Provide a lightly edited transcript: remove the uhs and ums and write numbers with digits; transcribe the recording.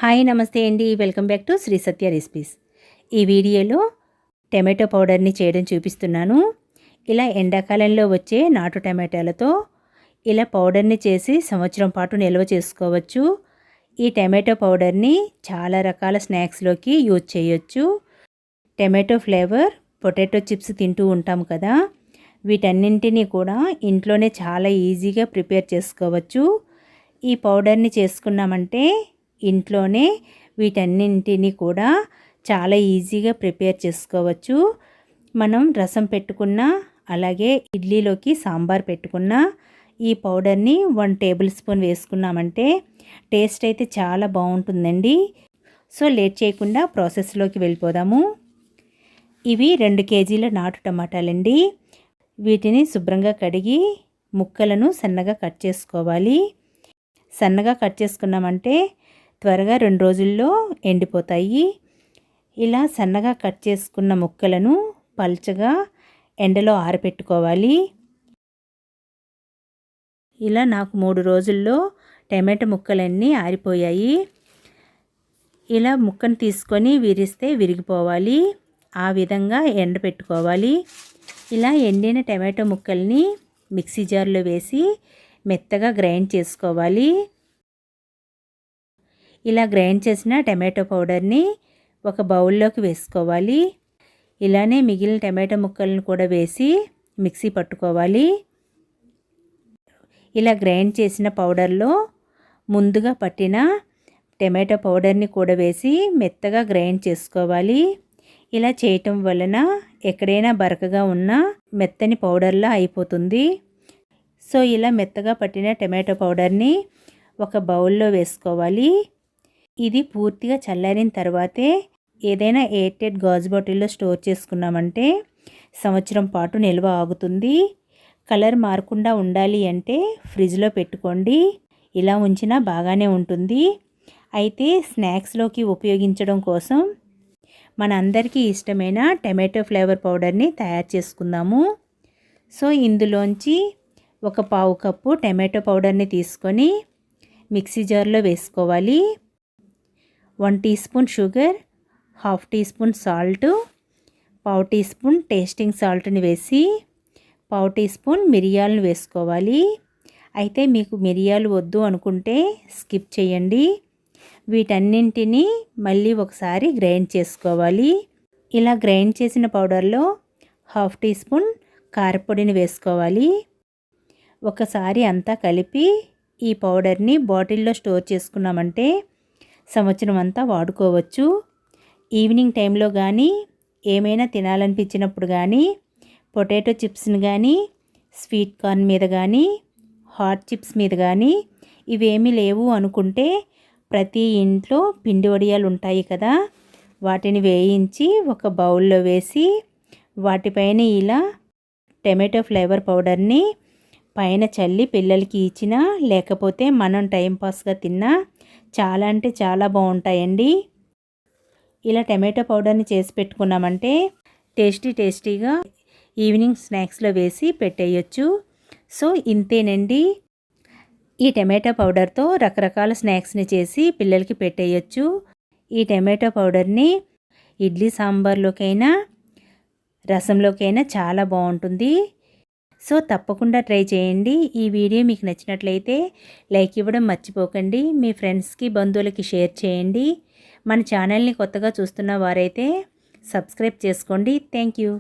Hi నమస్తే అండి, welcome back to Sri Satya recipes. ఈ వీడియోలో టమాటో పౌడర్ని చేయడం చూపిస్తున్నాను. ఇలా ఎండాకాలంలో వచ్చే నాటు టమాటాలతో ఇలా పౌడర్ని చేసి సంవత్సరం పాటు నిల్వ చేసుకోవచ్చు. ఈ టమాటో పౌడర్ని చాలా రకాల స్నాక్స్లోకి యూజ్ చేయొచ్చు. టమాటో ఫ్లేవర్ పొటాటో చిప్స్ తింటూ ఉంటాం కదా, వీటన్నింటినీ కూడా ఇంట్లోనే చాలా ఈజీగా ప్రిపేర్ చేసుకోవచ్చు. ఈ పౌడర్ని చేసుకున్నామంటే ఇంట్లోనే వీటన్నింటినీ కూడా చాలా ఈజీగా ప్రిపేర్ చేసుకోవచ్చు. మనం రసం పెట్టుకున్నా, అలాగే ఇడ్లీలోకి సాంబార్ పెట్టుకున్నా ఈ పౌడర్ని 1 టేబుల్ స్పూన్ వేసుకున్నామంటే టేస్ట్ అయితే చాలా బాగుంటుందండి. సో లేట్ చేయకుండా ప్రాసెస్లోకి వెళ్ళిపోదాము. ఇవి 2 కేజీల నాటు టమాటాలండి. వీటిని శుభ్రంగా కడిగి ముక్కలను సన్నగా కట్ చేసుకోవాలి. సన్నగా కట్ చేసుకున్నామంటే త్వరగా 2 రోజుల్లో ఎండిపోతాయి. ఇలా సన్నగా కట్ చేసుకున్న ముక్కలను పల్చగా ఎండలో ఆరబెట్టుకోవాలి. ఇలా నాకు 3 రోజుల్లో టమాటో ముక్కలన్నీ ఆరిపోయాయి. ఇలా ముక్కను తీసుకొని విరిస్తే విరిగిపోవాలి, ఆ విధంగా ఎండబెట్టుకోవాలి. ఇలా ఎండిన టమాటో ముక్కల్ని మిక్సీ జార్లో వేసి మెత్తగా గ్రైండ్ చేసుకోవాలి. ఇలా గ్రైండ్ చేసిన టమాటో పౌడర్ని ఒక బౌల్లోకి వేసుకోవాలి. ఇలానే మిగిలిన టమాటో ముక్కలను కూడా వేసి మిక్సీ పట్టుకోవాలి. ఇలా గ్రైండ్ చేసిన పౌడర్లో ముందుగా పట్టిన టమాటో పౌడర్ని కూడా వేసి మెత్తగా గ్రైండ్ చేసుకోవాలి. ఇలా చేయటం వలన ఎక్కడైనా బరకగా ఉన్న మెత్తని పౌడర్లా అయిపోతుంది. సో ఇలా మెత్తగా పట్టిన టమాటో పౌడర్ని ఒక బౌల్లో వేసుకోవాలి. ఇది పూర్తిగా చల్లారిన తర్వాతే ఏదైనా ఎయిర్టైట్ గాజు బాటిల్లో స్టోర్ చేసుకున్నామంటే సంవత్సరం పాటు నిల్వ ఆగుతుంది. కలర్ మారకుండా ఉండాలి అంటే ఫ్రిడ్జ్లో పెట్టుకోండి. ఇలా ఉంచినా బాగానే ఉంటుంది. అయితే స్నాక్స్లోకి ఉపయోగించడం కోసం మనందరికీ ఇష్టమైన టమాటో ఫ్లేవర్ పౌడర్ని తయారు చేసుకుందాము. సో ఇందులోంచి ఒక 1/2 కప్పు టమాటో పౌడర్ని తీసుకొని మిక్సీ జార్లో వేసుకోవాలి. 1 teaspoon sugar, 1/2 teaspoon salt, 1/2 teaspoon tasting సాల్ట్ని వేసి 1/2 టీ స్పూన్ మిరియాలను వేసుకోవాలి. అయితే మీకు మిరియాలు వద్దు అనుకుంటే స్కిప్ చేయండి. వీటన్నింటినీ మళ్ళీ ఒకసారి గ్రైండ్ చేసుకోవాలి. ఇలా గ్రైండ్ చేసిన పౌడర్లో 1/2 టీ స్పూన్ కారపొడిని వేసుకోవాలి. ఒకసారి అంతా కలిపి ఈ పౌడర్ని బాటిల్లో స్టోర్ చేసుకున్నామంటే సంవత్సరం అంతా వాడుకోవచ్చు. ఈవినింగ్ టైంలో కానీ ఏమైనా తినాలనిపించినప్పుడు కానీ పొటాటో చిప్స్ని కానీ స్వీట్ కార్న్ మీద కానీ హాట్ చిప్స్ మీద కానీ ఇవేమీ లేవు అనుకుంటే ప్రతి ఇంట్లో పిండి వడియాలు ఉంటాయి కదా, వాటిని వేయించి ఒక బౌల్లో వేసి వాటిపైన ఇలా టమాటో ఫ్లేవర్ పౌడర్ని పైన చల్లి పిల్లలకి ఇచ్చినా, లేకపోతే మనం టైంపాస్గా తిన్నా చాలా అంటే చాలా బాగుంటాయండి. ఇలా టమాటో పౌడర్ని చేసి పెట్టుకున్నామంటే టేస్టీగా ఈవినింగ్ స్నాక్స్లో వేసి పెట్టేయచ్చు. సో ఇంతేనండి, ఈ టమాటో పౌడర్తో రకరకాల స్నాక్స్ని చేసి పిల్లలకి పెట్టేయచ్చు. ఈ టమాటో పౌడర్ని ఇడ్లీ సాంబార్లోకైనా రసంలోకైనా చాలా బాగుంటుంది. సో తప్పకుండా ట్రై చేయండి. ఈ వీడియో మీకు నచ్చినట్లయితే లైక్ ఇవ్వడం మర్చిపోకండి. మీ ఫ్రెండ్స్కి బంధువులకి షేర్ చేయండి. మన ఛానల్ని కొత్తగా చూస్తున్న వారైతే సబ్స్క్రైబ్ చేసుకోండి. Thank you.